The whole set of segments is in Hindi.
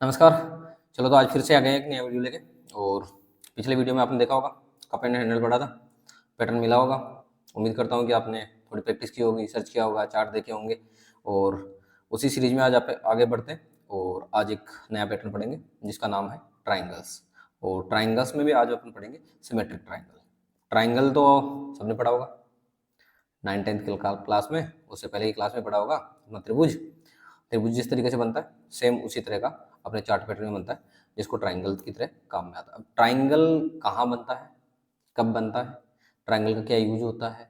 नमस्कार। चलो तो आज फिर से आ गए हैं एक नया वीडियो लेके। और पिछले वीडियो में आपने देखा होगा कप एंड हैंडल पढ़ा था, पैटर्न मिला होगा। उम्मीद करता हूँ कि आपने थोड़ी प्रैक्टिस की होगी, सर्च किया होगा, चार्ट देखे होंगे। और उसी सीरीज में आज आप आगे बढ़ते हैं और आज एक नया पैटर्न पढ़ेंगे जिसका नाम है ट्राइंगल्स। और ट्राइंगल्स में भी आज अपन पढ़ेंगे सिमेट्रिक ट्राइंगल। ट्राइंगल तो सबने पढ़ा होगा 9th-10th के क्लास में, उससे पहले की क्लास में पढ़ा होगा अपना त्रिभुज। त्रिभुज जिस तरीके से बनता है सेम उसी तरह का अपने चार्ट पैटर्न में बनता है, जिसको ट्राइंगल की तरह काम में आता है। अब ट्राइंगल कहाँ बनता है, कब बनता है, ट्राइंगल का क्या यूज होता है,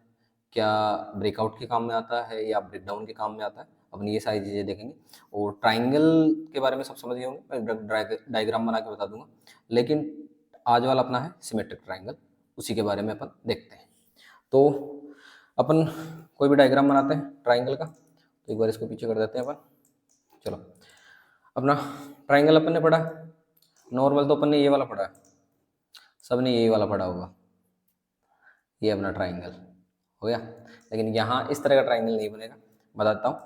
क्या ब्रेकआउट के काम में आता है या ब्रेकडाउन के काम में आता है, अपन ये सारी चीज़ें देखेंगे। और ट्राइंगल के बारे में सब समझ गए होंगे, मैं डायग्राम बना के बता दूंगा। लेकिन आज वाला अपना है सिमेट्रिक ट्राइंगल, उसी के बारे में अपन देखते हैं। तो अपन कोई भी डायग्राम बनाते हैं ट्राइंगल का, तो एक बार इसको पीछे कर देते हैं अपन। चलो, अपना ट्राइंगल अपन ने पढ़ा, नॉर्मल तो अपन ने ये वाला पढ़ा है, सब ने यही वाला पढ़ा होगा, ये अपना ट्राइंगल हो गया। लेकिन यहाँ इस तरह का ट्राइंगल नहीं बनेगा, बताता हूँ।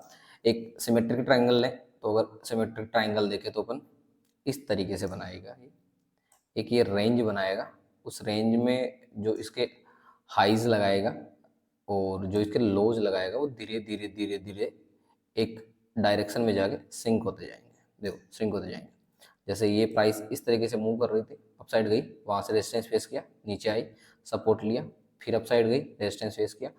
एक सिमेट्रिक ट्राइंगल लें तो अगर सिमेट्रिक ट्राइंगल देखें तो अपन इस तरीके से बनाएगा। एक ये रेंज बनाएगा, उस रेंज में जो इसके हाइज लगाएगा और जो इसके लोज लगाएगा वो धीरे धीरे धीरे धीरे एक डायरेक्शन में जाके सिंक होते जाएंगे। देखो सिंक होते जाएंगे। जैसे ये प्राइस इस तरीके से मूव कर रही थी, अप साइड गई, वहाँ से रेजिस्टेंस फेस किया, नीचे आई, सपोर्ट लिया, फिर अप साइड गई, रेजिस्टेंस फेस किया,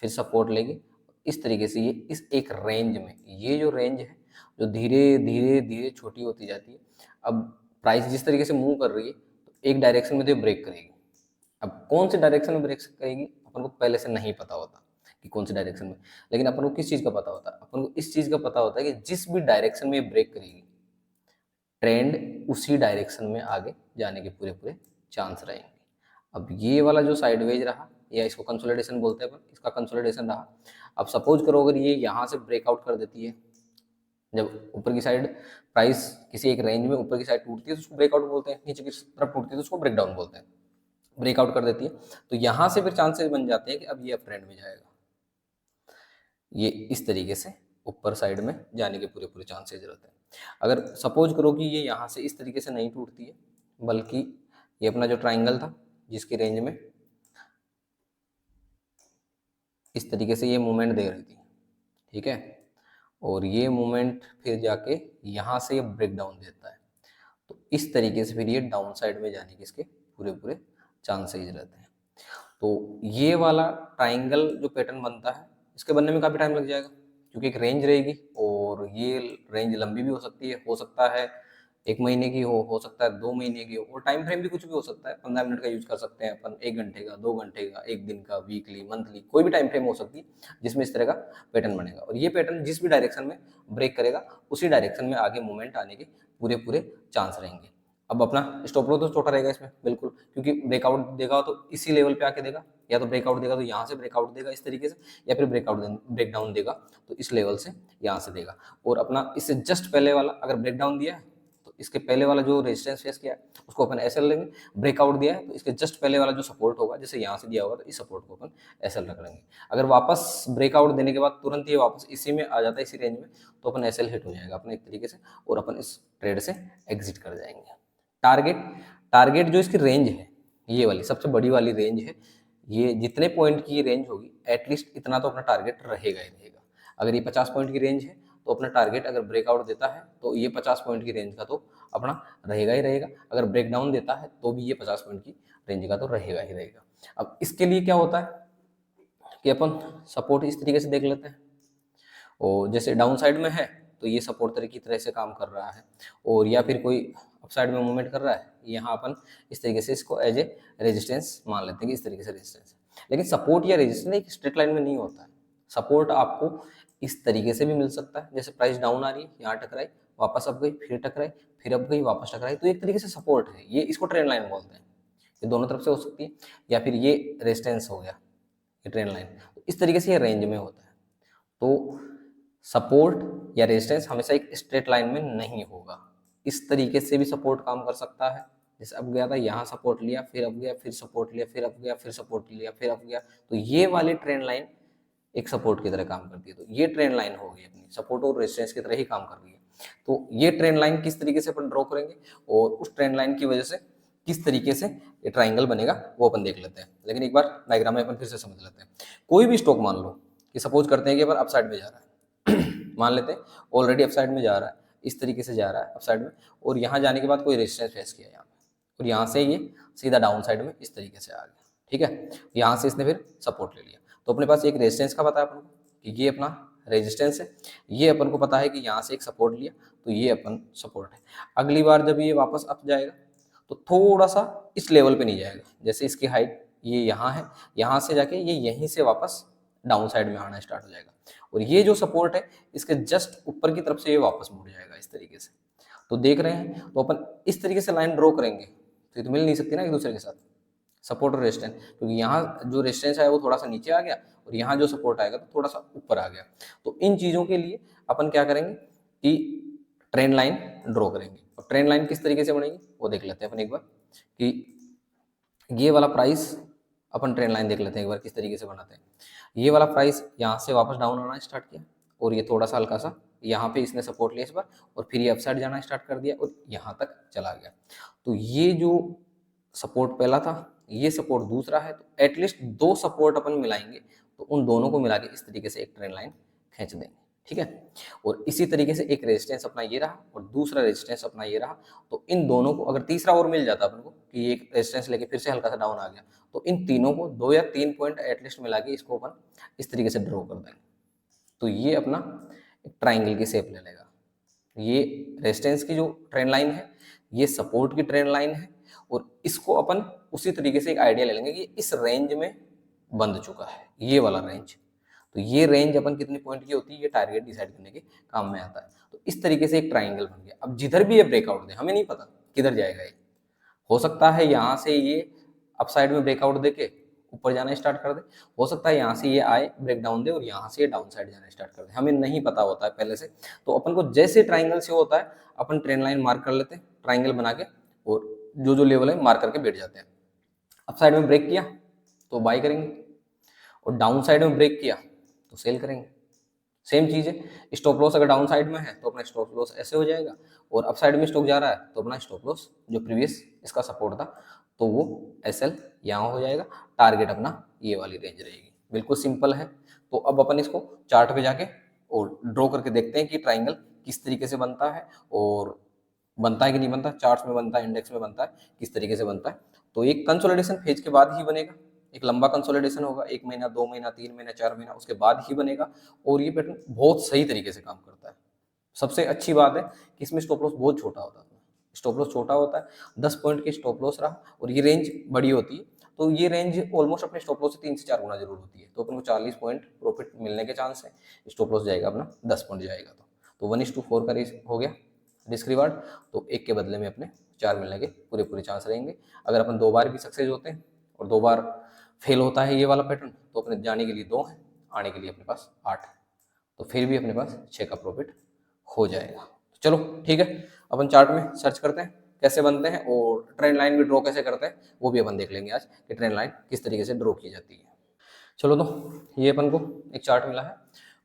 फिर सपोर्ट लेगी। इस तरीके से ये इस एक रेंज में, ये जो रेंज है जो धीरे धीरे धीरे छोटी होती जाती है। अब प्राइस जिस तरीके से मूव कर रही है तो एक डायरेक्शन में तो ब्रेक करेगी। अब कौन सी डायरेक्शन में ब्रेक करेगी अपन को पहले से नहीं पता होता कि कौन सी डायरेक्शन में, लेकिन अपन को किस चीज़ का पता होता है, अपन को इस चीज़ का पता होता है कि जिस भी डायरेक्शन में ब्रेक करेगी ट्रेंड उसी डायरेक्शन में आगे जाने के पूरे पूरे चांस रहेंगे। अब ये वाला जो साइडवेज रहा, या इसको कंसोलिडेशन बोलते हैं अपन, इसका कंसोलिडेशन रहा। अब सपोज करो अगर ये यहाँ से ब्रेकआउट कर देती है, जब ऊपर की साइड प्राइस किसी एक रेंज में ऊपर की साइड टूटती है तो उसको ब्रेकआउट बोलते हैं, नीचे की तरफ टूटती है तो उसको ब्रेकडाउन बोलते हैं। ब्रेकआउट कर देती है तो यहाँ से फिर चांसेस बन जाते हैं कि अब ये अप ट्रेंड में जाएगा, ये इस तरीके से ऊपर साइड में जाने के पूरे पूरे चांसेस रहते हैं। अगर सपोज करो कि ये यहाँ से इस तरीके से नहीं टूटती है, बल्कि ये अपना जो ट्राइंगल था जिसकी रेंज में इस तरीके से ये मूवमेंट दे रही थी, ठीक है, और ये मूवमेंट फिर जाके यहाँ से ये ब्रेक डाउन देता है, तो इस तरीके से फिर ये डाउन साइड में जाने के इसके पूरे पूरे चांसेस रहते हैं। तो ये वाला ट्राइंगल जो पैटर्न बनता है इसके बनने में काफ़ी टाइम लग जाएगा, क्योंकि एक रेंज रहेगी और ये रेंज लंबी भी हो सकती है, हो सकता है 1 महीने की हो सकता है 2 महीने की हो, और टाइम फ्रेम भी कुछ भी हो सकता है। 15 मिनट का यूज कर सकते हैं अपन, 1 घंटे का, 2 घंटे का, 1 दिन का, वीकली, मंथली, कोई भी टाइम फ्रेम हो सकती है जिसमें इस तरह का पैटर्न बनेगा। और ये पैटर्न जिस भी डायरेक्शन में ब्रेक करेगा उसी डायरेक्शन में आगे मूवमेंट आने के पूरे पूरे चांस रहेंगे। अब अपना स्टॉप लॉस तो छोटा रहेगा इसमें बिल्कुल, क्योंकि ब्रेकआउट देगा तो इसी लेवल पे आके देगा, या तो ब्रेकआउट देगा तो यहाँ से ब्रेकआउट देगा इस तरीके से, या फिर ब्रेकडाउन देगा तो इस लेवल से यहाँ से देगा। और अपना इससे जस्ट पहले वाला अगर ब्रेकडाउन दिया है तो इसके पहले वाला जो रेजिस्टेंस फेस किया है उसको अपन एसएल लेंगे, ब्रेकआउट दिया है तो इसके जस्ट पहले वाला जो सपोर्ट होगा, जैसे यहाँ से दिया होगा तो इस सपोर्ट को अपन एसएल रख लेंगे। अगर वापस ब्रेकआउट देने के बाद तुरंत ये वापस इसी में आ जाता है, इसी रेंज में, तो अपन एसएल हिट हो जाएगा अपने एक तरीके से, और अपन इस ट्रेड से एग्जिट कर जाएंगे। टारगेट, टारगेट जो इसकी रेंज है, ये वाली सबसे बड़ी वाली रेंज है, ये जितने पॉइंट की रेंज होगी एटलीस्ट इतना तो अपना टारगेट रहेगा ही रहेगा। अगर ये 50 पॉइंट की रेंज है तो अपना टारगेट अगर ब्रेकआउट देता है तो ये 50 पॉइंट की रेंज का तो अपना रहेगा ही रहेगा। अगर ब्रेकडाउन देता है तो भी ये 50 पॉइंट की रेंज का तो रहेगा ही रहेगा। अब इसके लिए क्या होता है कि अपन सपोर्ट इस तरीके से देख लेते हैं, और जैसे डाउन साइड में है तो ये सपोर्ट तरह की तरह से काम कर रहा है, और या फिर कोई अप साइड में मूवमेंट कर रहा है, यहाँ अपन इस तरीके से इसको एज ए रेजिस्टेंस मान लेते हैं कि इस तरीके से रेजिस्टेंस है। लेकिन सपोर्ट या रेजिस्टेंस एक स्ट्रेट लाइन में नहीं होता है। सपोर्ट आपको इस तरीके से भी मिल सकता है, जैसे प्राइस डाउन आ रही है, यहाँ टकराई, वापस अप गई, फिर टकराई, फिर अप गई, वापस टकराई, तो एक तरीके से सपोर्ट है ये, इसको ट्रेंड लाइन बोलते हैं। ये दोनों तरफ से हो सकती है, या फिर ये रेजिस्टेंस हो गया, ये ट्रेंड लाइन, तो इस तरीके से ये रेंज में होता है। तो सपोर्ट या रेजिस्टेंस हमेशा एक स्ट्रेट लाइन में नहीं होगा, इस तरीके से भी सपोर्ट काम कर सकता है। जैसे अब गया था यहाँ सपोर्ट लिया, फिर अब गया, फिर सपोर्ट लिया, फिर अब गया, फिर सपोर्ट लिया, फिर अब गया, तो ये वाली ट्रेंड लाइन एक सपोर्ट की तरह काम करती है। तो ये ट्रेंड लाइन हो गई अपनी, सपोर्ट और रेजिस्टेंस की तरह ही काम कर रही है। तो ये ट्रेंड लाइन किस तरीके से अपन ड्रॉ करेंगे और उस ट्रेंड लाइन की वजह से किस तरीके से ये ट्राइंगल बनेगा वो अपन देख लेते हैं। लेकिन एक बार डायग्राम में अपन फिर से समझ लेते हैं। कोई भी स्टॉक मान लो कि सपोज करते हैं कि अपन अपसाइड में जा रहा है मान लेते हैं ऑलरेडी अपसाइड में जा रहा है, इस तरीके से जा रहा है अपसाइड में, और यहाँ जाने के बाद कोई रेजिस्टेंस फेस किया यहाँ पे, और यहाँ से ये सीधा डाउन साइड में इस तरीके से आ गया, ठीक है। यहाँ से इसने फिर सपोर्ट ले लिया, तो अपने पास एक रेजिस्टेंस का पता है अपन को कि ये अपना रेजिस्टेंस है, ये अपन को पता है कि यहाँ से एक सपोर्ट लिया तो ये अपन सपोर्ट है। अगली बार जब ये वापस अप जाएगा तो थोड़ा सा इस लेवल पे नहीं जाएगा, जैसे इसकी हाइट ये यहाँ है, यहाँ से जाके ये यहीं से वापस डाउन साइड में आना स्टार्ट हो जाएगा, और ये जो सपोर्ट है इसके जस्ट ऊपर की तरफ से ये वापस मुड़ जाएगा इस तरीके से। तो देख रहे हैं, तो अपन इस तरीके से लाइन ड्रॉ करेंगे तो ये तो मिल नहीं सकती ना एक दूसरे के साथ, सपोर्ट और रेजिस्टेंस, क्योंकि यहाँ जो रेजिस्टेंस है वो थोड़ा सा नीचे आ गया और यहाँ जो सपोर्ट आएगा तो थोड़ा सा ऊपर आ गया। तो इन चीज़ों के लिए अपन क्या करेंगे कि ट्रेंड लाइन ड्रॉ करेंगे, और ट्रेंड लाइन किस तरीके से बनेगी वो देख लेते हैं अपन एक बार, कि ये वाला प्राइस अपन ट्रेंड लाइन देख लेते हैं एक बार किस तरीके से बनाते हैं। ये वाला प्राइस यहाँ से वापस डाउन आना स्टार्ट किया, और ये थोड़ा सा हल्का सा यहाँ पे इसने सपोर्ट लिया इस बार, और फिर ये अपसाइड जाना स्टार्ट कर दिया और यहाँ तक चला गया। तो ये जो सपोर्ट पहला था, ये सपोर्ट दूसरा है, तो एटलीस्ट दो सपोर्ट अपन मिलाएंगे, तो उन दोनों को मिला के इस तरीके से एक ट्रेंड लाइन खींच देंगे, ठीक है। और इसी तरीके से एक रेजिस्टेंस अपना ये रहा और दूसरा रेजिस्टेंस अपना ये रहा, तो इन दोनों को अगर तीसरा और मिल जाता अपन को कि ये एक रेजिस्टेंस लेके फिर से हल्का सा डाउन आ गया, तो इन तीनों को 2 या 3 पॉइंट एटलीस्ट मिला के इसको अपन इस तरीके से ड्रॉ कर देंगे, तो ये अपना एक ट्राइंगल की शेप ले लेगा। ये रेजिस्टेंस की जो ट्रेंड लाइन है, ये सपोर्ट की ट्रेंड लाइन है, और इसको अपन उसी तरीके से एक आइडिया ले लेंगे कि इस रेंज में बंध चुका है, ये वाला रेंज। तो ये रेंज अपन कितनी पॉइंट की होती है, ये टारगेट डिसाइड करने के काम में आता है। तो इस तरीके से एक ट्राइंगल बन गया। अब जिधर भी ये ब्रेकआउट दे, हमें नहीं पता किधर जाएगा ये, हो सकता है यहाँ से ये अपसाइड में ब्रेकआउट दे के ऊपर जाना स्टार्ट कर दे, हो सकता है यहाँ से ये आए ब्रेक डाउन दे और यहाँ से ये डाउन साइड जाना स्टार्ट कर दे, हमें नहीं पता होता है पहले से। तो अपन को जैसे ट्राइंगल से होता है अपन ट्रेंड लाइन मार्क कर लेते हैं ट्राइंगल बना के, और जो जो लेवल है मार्क करके बैठ जाते हैं। अपसाइड में ब्रेक किया तो बाई करेंगे, और डाउन साइड में ब्रेक किया तो सेल करेंगे। सेम चीज़ है, स्टॉप लॉस अगर डाउन साइड में है तो अपना स्टॉप लॉस ऐसे हो जाएगा, और अप साइड में स्टॉक जा रहा है तो अपना स्टॉप लॉस जो प्रीवियस इसका सपोर्ट था तो वो एसएल यहाँ हो जाएगा, टारगेट अपना ये वाली रेंज रहेगी। बिल्कुल सिंपल है। तो अब अपन इसको चार्ट पे जाके और ड्रॉ करके देखते हैं कि ट्राइंगल किस तरीके से बनता है, और बनता है कि नहीं बनता, चार्ट्स में बनता है, इंडेक्स में बनता है, किस तरीके से बनता है। तो एक कंसोलिडेशन फेज के बाद ही बनेगा, एक लंबा कंसोलिडेशन होगा, 1 महीना 2 महीना 3 महीना 4 महीना, उसके बाद ही बनेगा, और ये पैटर्न बहुत सही तरीके से काम करता है। सबसे अच्छी बात है कि इसमें स्टॉप लॉस बहुत छोटा होता है, स्टॉप लॉस छोटा होता है, 10 पॉइंट की स्टॉप लॉस रहा, और ये रेंज बड़ी होती है, तो ये रेंज ऑलमोस्ट अपने स्टॉप लॉस से 3 से 4 गुना जरूर होती है, तो अपन को 40 पॉइंट प्रॉफिट मिलने के चांस है। स्टॉप लॉस जाएगा अपना 10 पॉइंट जाएगा, तो 1:4 का हो गया रिस्क रिवार्ड, तो 1 के बदले में अपने 4 मिलने के पूरे पूरे चांस रहेंगे। अगर अपन 2 बार भी सक्सेस होते हैं और 2 बार फेल होता है ये वाला पैटर्न, तो अपने जाने के लिए 2 है, आने के लिए अपने पास 8 है, तो फिर भी अपने पास 6 का प्रॉफिट हो जाएगा। चलो ठीक है, अपन चार्ट में सर्च करते हैं कैसे बनते हैं, और ट्रेंड लाइन भी ड्रॉ कैसे करते हैं वो भी अपन देख लेंगे आज कि ट्रेंड लाइन किस तरीके से ड्रॉ की जाती है। चलो, तो ये अपन को एक चार्ट मिला है,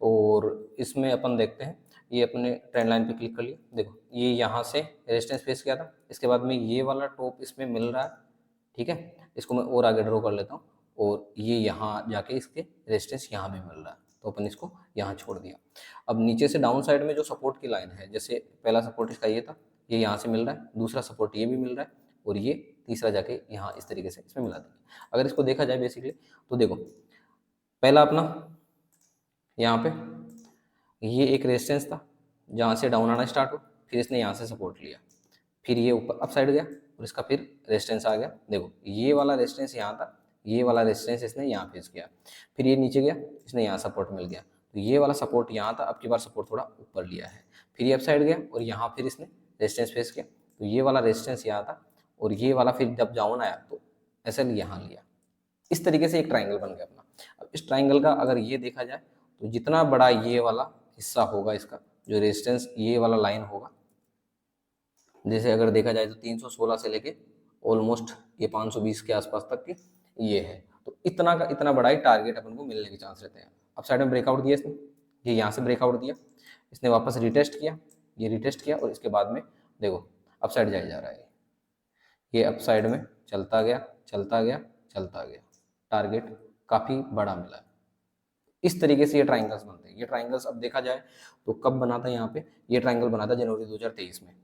और इसमें अपन देखते हैं, ये अपने ट्रेंड लाइन पे क्लिक कर लिया, देखो ये यहाँ से रेजिस्टेंस फेस किया था, इसके बाद में ये वाला टॉप इसमें मिल रहा है, ठीक है। इसको मैं और आगे ड्रॉ कर लेता हूँ, और ये यहाँ जाके इसके रेजिस्टेंस यहाँ भी मिल रहा है, तो अपन इसको यहाँ छोड़ दिया। अब नीचे से डाउन साइड में जो सपोर्ट की लाइन है, जैसे पहला सपोर्ट इसका ये था, ये यहाँ से मिल रहा है, दूसरा सपोर्ट ये भी मिल रहा है, और ये तीसरा जाके यहाँ इस तरीके से इसमें मिला देंगे। अगर इसको देखा जाए बेसिकली, तो देखो पहला अपना यहाँ पे ये एक रेजिस्टेंस था जहाँ से डाउन आना स्टार्ट हो, फिर इसने यहाँ से सपोर्ट लिया, फिर ये ऊपर अप साइड गया, और इसका फिर रेजिस्टेंस आ गया। देखो ये वाला रेजिस्टेंस यहाँ था, ये वाला रेजिस्टेंस इसने यहाँ फेस किया, फिर ये नीचे गया, इसने यहाँ सपोर्ट मिल गया, तो ये वाला सपोर्ट यहाँ था, अब की बार सपोर्ट थोड़ा ऊपर लिया है, फिर ये अप साइड गया, और यहाँ फिर इसने रेजिस्टेंस फेस किया, तो ये वाला रेजिस्टेंस यहाँ था, और ये वाला फिर जब डाउन आया तो ऐसे यहाँ लिया। इस तरीके से एक ट्राइंगल बन गया अपना। अब इस ट्राइंगल का अगर ये देखा जाए तो जितना बड़ा ये वाला हिस्सा होगा, इसका जो रेजिस्टेंस ये वाला लाइन होगा, जैसे अगर देखा जाए तो 316 से लेके ऑलमोस्ट ये 520 के आसपास तक की ये है, तो इतना का इतना बड़ा ही टारगेट अपन को मिलने के चांस रहते हैं। अब साइड में ब्रेकआउट दिया इसने, ये यहाँ से ब्रेकआउट दिया, इसने वापस रिटेस्ट किया, ये रिटेस्ट किया और इसके बाद में देखो अपसाइड जाए जा रहा है, ये अपसाइड में चलता गया चलता गया चलता गया, टारगेट काफ़ी बड़ा मिला है। इस तरीके से ये ट्राइंगल्स बनते हैं। ये ट्राइंगल्स अब देखा जाए तो कब बना था, यहाँ पे ये ट्राइंगल बना था जनवरी 2023 में,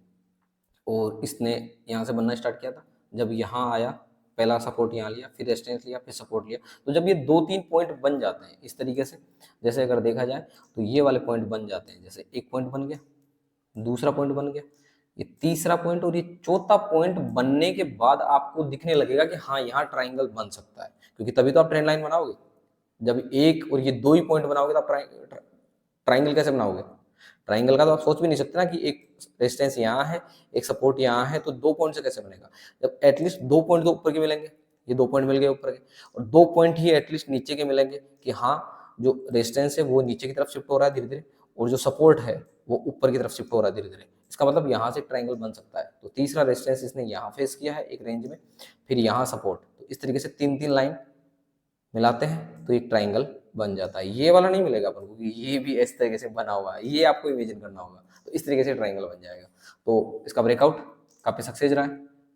और इसने यहाँ से बनना स्टार्ट किया था। जब यहाँ आया, पहला सपोर्ट यहाँ लिया, फिर रेजिस्टेंस लिया, फिर सपोर्ट लिया। तो जब ये 2-3 पॉइंट बन जाते हैं इस तरीके से, जैसे अगर देखा जाए तो ये वाले पॉइंट बन जाते हैं, जैसे एक पॉइंट बन गया, दूसरा पॉइंट बन गया, ये तीसरा पॉइंट और ये चौथा पॉइंट बनने के बाद आपको दिखने लगेगा कि हाँ यहाँ ट्राइंगल बन सकता है, क्योंकि तभी तो आप ट्रेंड लाइन बनाओगे। जब एक और ये दो ही पॉइंट बनाओगे तो आप ट्राइंगल कैसे बनाओगे? ट्राइंगल का तो आप सोच भी नहीं सकते ना कि एक रेजिस्टेंस यहाँ है, एक सपोर्ट यहाँ है, तो 2 पॉइंट से कैसे बनेगा? जब एटलीस्ट 2 पॉइंट तो ऊपर के मिलेंगे, ये 2 पॉइंट मिल गए ऊपर के, और 2 पॉइंट ही एटलीस्ट नीचे के मिलेंगे कि हाँ जो रेजिस्टेंस है वो नीचे की तरफ शिफ्ट हो रहा है धीरे धीरे, और जो सपोर्ट है वो ऊपर की तरफ शिफ्ट हो रहा है धीरे धीरे। इसका मतलब यहाँ से ट्राइंगल बन सकता है। तो तीसरा रेजिस्टेंस इसने यहाँ फेस किया है एक रेंज में, फिर यहाँ सपोर्ट, तो इस तरीके से 3-3 लाइन मिलाते हैं तो एक ट्राइंगल बन जाता है। ये वाला नहीं मिलेगा अपन को कि ये भी इस तरीके से बना हुआ है, ये आपको इमेजिन करना होगा। तो इस तरीके से ट्राइंगल बन जाएगा। तो इसका ब्रेकआउट काफ़ी सक्सेस रहा है,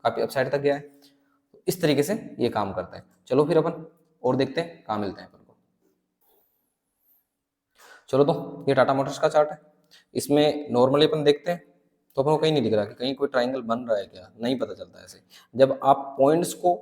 काफ़ी अपसाइड तक गया है। तो इस तरीके से ये काम करता है। चलो फिर अपन और देखते हैं कहाँ मिलते हैं अपन को। चलो तो ये टाटा मोटर्स का चार्ट है। इसमें नॉर्मली अपन देखते हैं तो अपन को कहीं नहीं दिख रहा कि कहीं कोई ट्राइंगल बन रहा है क्या, नहीं पता चलता है ऐसे। जब आप पॉइंट्स को,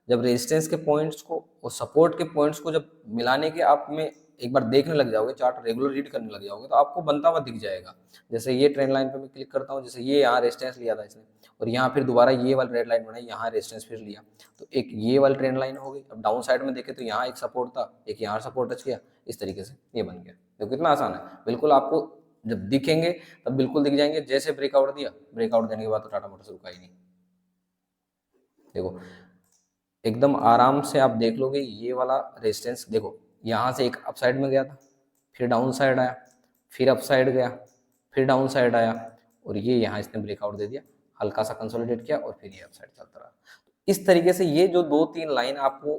जब रेजिस्टेंस के पॉइंट्स को और सपोर्ट के पॉइंट्स को जब मिलाने के आप में एक बार देखने लग जाओगे, चार्ट रेगुलर रीड करने लग जाओगे, तो आपको बनता हुआ दिख जाएगा। जैसे ये ट्रेंड लाइन पे मैं क्लिक करता हूँ, जैसे ये यहाँ रेजिस्टेंस लिया था इसने, और यहाँ फिर दोबारा ये वाली रेड लाइन बनाई, यहाँ रेजिस्टेंस फिर लिया, तो एक ये वाली ट्रेंड लाइन हो गई। अब डाउन साइड में देखे तो यहाँ एक सपोर्ट था, एक यहाँ सपोर्ट टच किया, इस तरीके से ये बन गया। देखो कितना आसान है, बिल्कुल आपको जब दिखेंगे तब बिल्कुल दिख जाएंगे। जैसे ब्रेकआउट दिया, ब्रेकआउट देने के बाद तो टाटा मोटर्स रुका ही नहीं। देखो एकदम आराम से आप देख लोगे, ये वाला रेजिस्टेंस देखो यहाँ से एक अपसाइड में गया था, फिर डाउन साइड आया, फिर अपसाइड गया, फिर डाउन साइड आया, और ये यहाँ इसने ब्रेकआउट दे दिया, हल्का सा कंसोलिडेट किया और फिर ये अपसाइड चलता रहा। इस तरीके से ये जो 2-3 लाइन आपको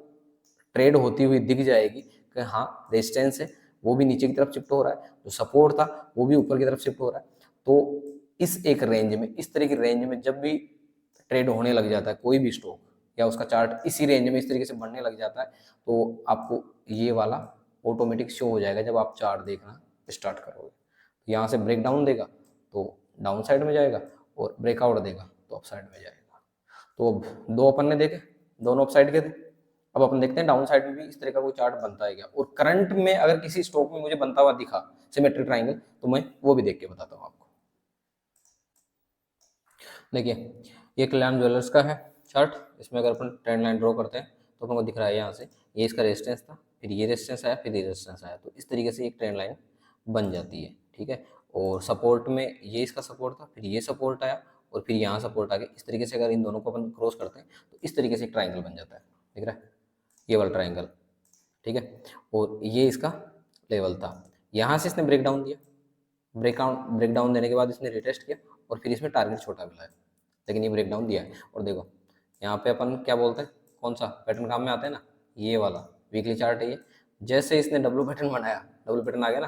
ट्रेड होती हुई दिख जाएगी कि हाँ रेजिस्टेंस है वो भी नीचे की तरफ शिफ्ट हो रहा है, जो सपोर्ट था वो भी ऊपर की तरफ शिफ्ट हो रहा है। तो इस एक रेंज में, इस तरह की रेंज में जब भी ट्रेड होने लग जाता है कोई भी स्टॉक, या उसका चार्ट इसी रेंज में इस तरीके से बढ़ने लग जाता है, तो आपको ये वाला ऑटोमेटिक शो हो जाएगा जब आप चार्ट देखना स्टार्ट करोगे। तो यहाँ से ब्रेक डाउन देगा तो डाउन साइड में जाएगा, और ब्रेकआउट देगा तो अप साइड में जाएगा। तो अब दो अपन ने देखे, दोनों अप साइड के थे। अब अपन देखते हैं डाउन साइड में भी इस तरह का कोई चार्ट बनता है क्या, और करंट में अगर किसी स्टॉक में मुझे बनता हुआ दिखा सिमेट्रिक ट्राइंगल, तो मैं वो भी देख के बताता हूँ आपको। देखिए ये कल्याण ज्वेलर्स का है चार्ट। इसमें अगर अपन ट्रेंड लाइन ड्रॉ करते हैं तो अपन को दिख रहा है यहाँ से ये इसका रेजिस्टेंस था, फिर ये रेजिस्टेंस आया, फिर ये रेजिस्टेंस आया, तो इस तरीके से एक ट्रेंड लाइन बन जाती है। ठीक है, और सपोर्ट में ये इसका सपोर्ट था, फिर ये सपोर्ट आया, और फिर यहाँ सपोर्ट आ गया। इस तरीके से अगर इन दोनों को अपन क्रॉस करते हैं तो इस तरीके से एक ट्राइंगल बन जाता है। दिख रहा है ये वाला ट्राइंगल, ठीक है, और ये इसका लेवल था। यहाँ से इसने ब्रेकडाउन दिया, ब्रेकडाउन देने के बाद इसने रिटेस्ट किया, और फिर इसमें टारगेट छोटा मिला है, लेकिन ये ब्रेकडाउन दिया है। और देखो यहाँ पे अपन क्या बोलते हैं, कौन सा पैटर्न काम में आता है ना, ये वाला वीकली चार्ट है ये। जैसे इसने डब्लू पैटर्न बनाया, डब्लू पैटर्न आ गया ना,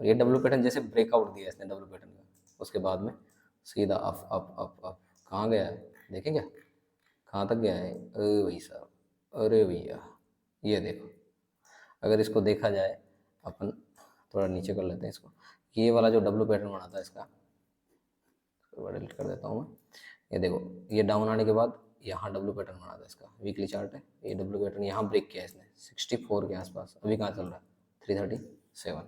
और ये डब्लू पैटर्न जैसे ब्रेकआउट दिया इसने डब्लू पैटर्न का, उसके बाद में सीधा अप अप अप अप कहाँ गया है, देखें क्या कहाँ तक गया है, अरे भाई साहब, अरे भैया ये देखो। अगर इसको देखा जाए, अपन थोड़ा नीचे कर लेते हैं इसको, ये वाला जो डब्लू पैटर्न बना था इसका, डिलीट कर देता हूँ मैं। ये देखो ये डाउन आने के बाद यहाँ डब्लू पैटर्न बना था इसका, वीकली चार्ट है, ये डब्लू पैटर्न यहाँ ब्रेक किया इसने 64 के आसपास, अभी कहाँ चल रहा है 337।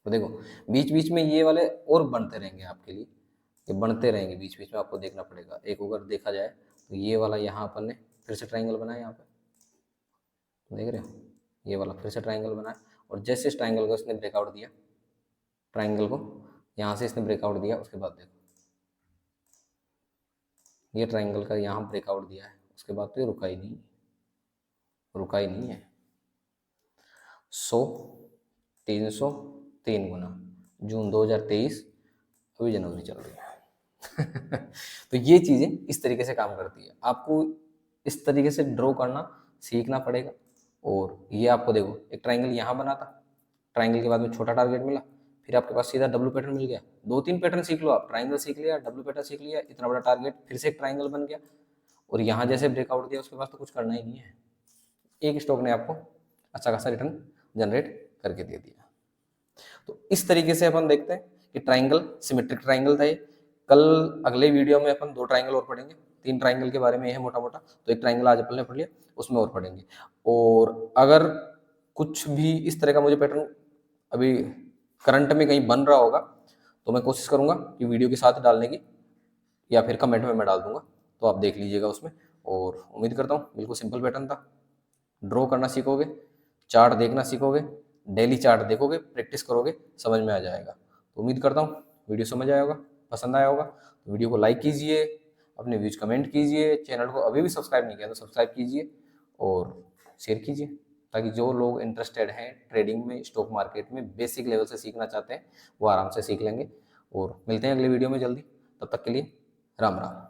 तो देखो बीच बीच में ये वाले और बनते रहेंगे आपके लिए, ये बनते रहेंगे बीच बीच में, आपको देखना पड़ेगा। एक अगर देखा जाए तो ये वाला यहाँ अपन ने फिर से ट्राइंगल बनाया यहाँ पे, देख रहे हो ये वाला फिर से ट्राइंगल बनाया, और जैसे इस ट्राइंगल को इसने ब्रेकआउट दिया, ट्राइंगल को यहाँ से इसने ब्रेकआउट दिया, उसके बाद देखो ये ट्राइंगल का यहाँ ब्रेकआउट दिया है, उसके बाद तो ये रुका ही नहीं, रुका ही नहीं है। 100 303 गुना, जून 2023, अभी जनवरी चल रही है। तो ये चीज़ें इस तरीके से काम करती है, आपको इस तरीके से ड्रॉ करना सीखना पड़ेगा। और ये आपको देखो एक ट्राइंगल यहाँ बना था, ट्राइंगल के बाद में छोटा टारगेट मिला, फिर आपके पास सीधा डब्ल्यू पैटर्न मिल गया। 2-3 पैटर्न सीख लो आप, ट्राइंगल सीख लिया, डब्ल्यू पैटर्न सीख लिया, इतना बड़ा टारगेट, फिर से एक ट्राइंगल बन गया, और यहाँ जैसे ब्रेकआउट दिया उसके पास तो कुछ करना ही नहीं है। एक स्टॉक ने आपको अच्छा खासा रिटर्न जनरेट करके दे दिया। तो इस तरीके से अपन देखते हैं कि ट्राइंगल, सिमेट्रिक ट्राइंगल था ये। कल अगले वीडियो में अपन 2 ट्राइंगल और पढ़ेंगे, 3 ट्राइंगल के बारे में है मोटा मोटा, तो एक ट्राइंगल आज अपन ने पढ़ लिया, उसमें और पढ़ेंगे। और अगर कुछ भी इस तरह का मुझे पैटर्न अभी करंट में कहीं बन रहा होगा तो मैं कोशिश करूंगा कि वीडियो के साथ डालने की, या फिर कमेंट में मैं डाल दूंगा, तो आप देख लीजिएगा उसमें। और उम्मीद करता हूँ बिल्कुल सिंपल पैटर्न था, ड्रॉ करना सीखोगे, चार्ट देखना सीखोगे, डेली चार्ट देखोगे, प्रैक्टिस करोगे, समझ में आ जाएगा। तो उम्मीद करता हूँ वीडियो समझ आया होगा, पसंद आया होगा। तो वीडियो को लाइक कीजिए, अपने व्यूज कमेंट कीजिए, चैनल को अभी भी सब्सक्राइब नहीं किया तो सब्सक्राइब कीजिए और शेयर कीजिए, ताकि जो लोग इंटरेस्टेड हैं ट्रेडिंग में, स्टॉक मार्केट में बेसिक लेवल से सीखना चाहते हैं वो आराम से सीख लेंगे। और मिलते हैं अगले वीडियो में जल्दी, तब तक के लिए राम राम।